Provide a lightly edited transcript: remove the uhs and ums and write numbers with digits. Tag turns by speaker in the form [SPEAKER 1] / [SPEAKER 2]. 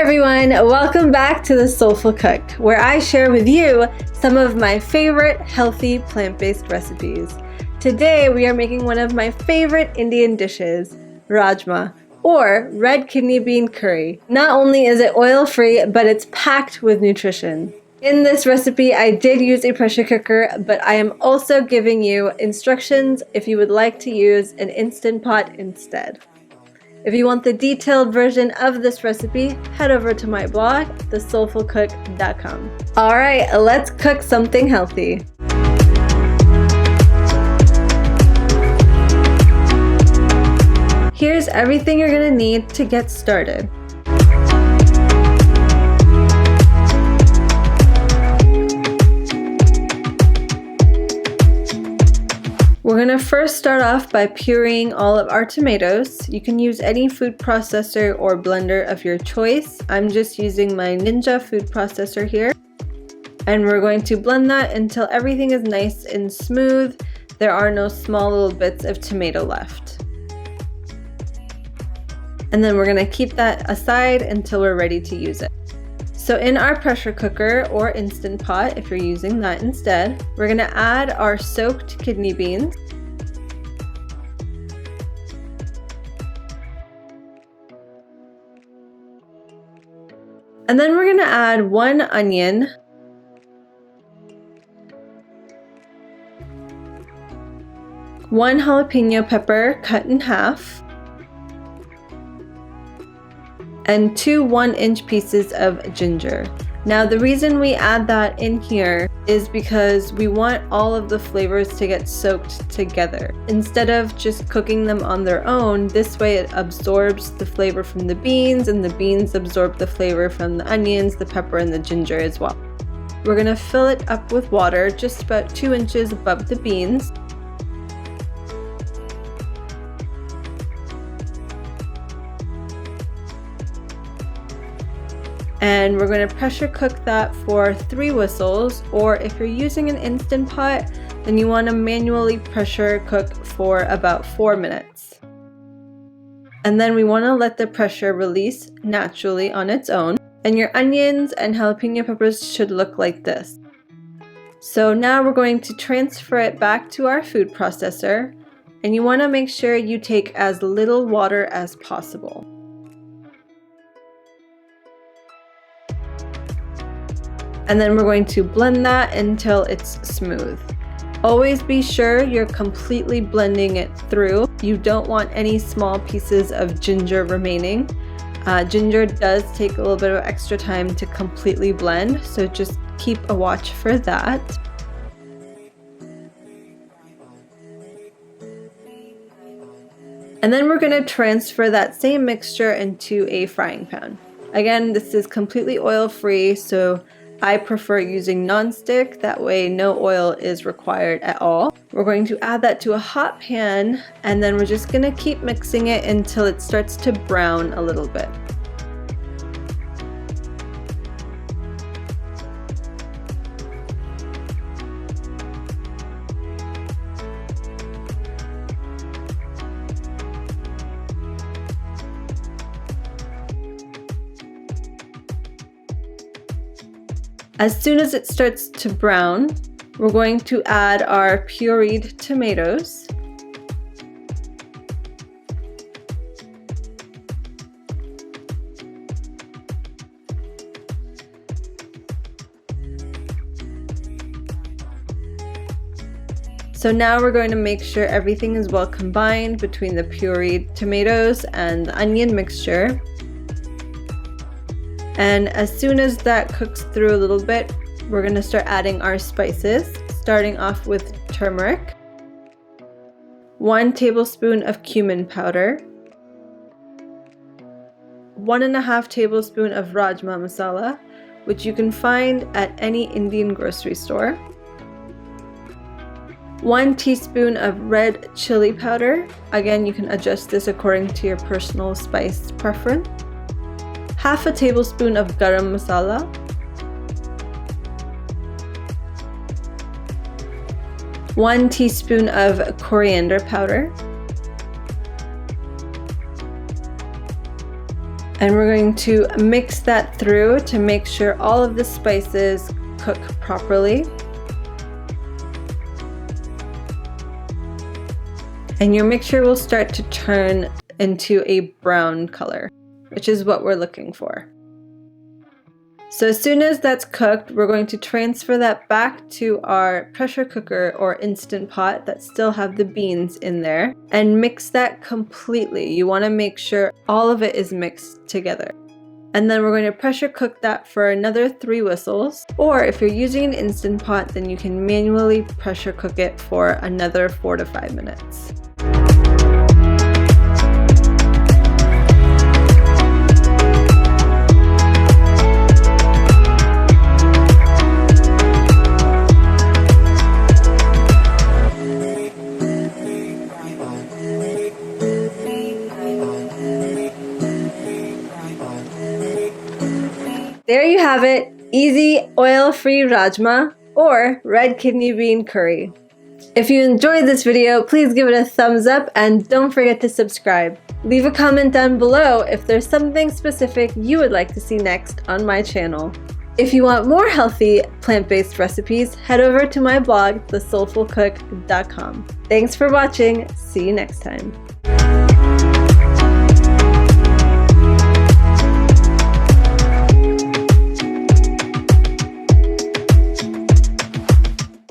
[SPEAKER 1] everyone, welcome back to The Soulful Cook, where I share with you some of my favorite healthy plant-based recipes. Today we are making one of my favorite Indian dishes, Rajma, or red kidney bean curry. Not only is it oil-free, but it's packed with nutrition. In this recipe, I did use a pressure cooker, but I am also giving you instructions if you would like to use an Instant Pot instead. If you want the detailed version of this recipe, head over to my blog, TheSoulfulCook.com. All right, let's cook something healthy. Here's everything you're gonna need to get started. We're gonna first start off by pureeing all of our tomatoes. You can use any food processor or blender of your choice. I'm just using my Ninja food processor here. And we're going to blend that until everything is nice and smooth. There are no small little bits of tomato left. And then we're gonna keep that aside until we're ready to use it. So in our pressure cooker or Instant Pot, if you're using that instead, we're gonna add our soaked kidney beans. And then we're gonna add 1 onion, one jalapeno pepper cut in half, and 2 1-inch pieces of ginger. Now the reason we add that in here is because we want all of the flavors to get soaked together. Instead of just cooking them on their own, this way it absorbs the flavor from the beans and the beans absorb the flavor from the onions, the pepper, and the ginger as well. We're gonna fill it up with water just about 2 inches above the beans. And we're going to pressure cook that for 3 whistles, or if you're using an Instant Pot, then you want to manually pressure cook for about 4 minutes. And then we want to let the pressure release naturally on its own. And your onions and jalapeno peppers should look like this. So now we're going to transfer it back to our food processor, and you want to make sure you take as little water as possible. And then we're going to blend that until it's smooth. Always be sure you're completely blending it through. You don't want any small pieces of ginger remaining. Ginger does take a little bit of extra time to completely blend, so just keep a watch for that. And then we're going to transfer that same mixture into a frying pan. Again, this is completely oil-free, so I prefer using non-stick, that way no oil is required at all. We're going to add that to a hot pan, and then we're just going to keep mixing it until it starts to brown a little bit. As soon as it starts to brown, we're going to add our pureed tomatoes. So now we're going to make sure everything is well combined between the pureed tomatoes and the onion mixture. And as soon as that cooks through a little bit, we're going to start adding our spices, starting off with turmeric, 1 tablespoon of cumin powder, 1.5 tablespoon of Rajma Masala, which you can find at any Indian grocery store, 1 teaspoon of red chili powder. Again, you can adjust this according to your personal spice preference. 1/2 tablespoon of garam masala, 1 teaspoon of coriander powder, And we're going to mix that through to make sure all of the spices cook properly. And your mixture will start to turn into a brown color, which is what we're looking for. So as soon as that's cooked, we're going to transfer that back to our pressure cooker or instant pot that still have the beans in there and mix that completely. You want to make sure all of it is mixed together. And then we're going to pressure cook that for another 3 whistles. Or if you're using an instant pot, then you can manually pressure cook it for another 4 to 5 minutes. There you have it, easy oil-free rajma or red kidney bean curry. If you enjoyed this video, please give it a thumbs up and don't forget to subscribe. Leave a comment down below if there's something specific you would like to see next on my channel. If you want more healthy plant-based recipes, head over to my blog, TheSoulfulCook.com. Thanks for watching, see you next time.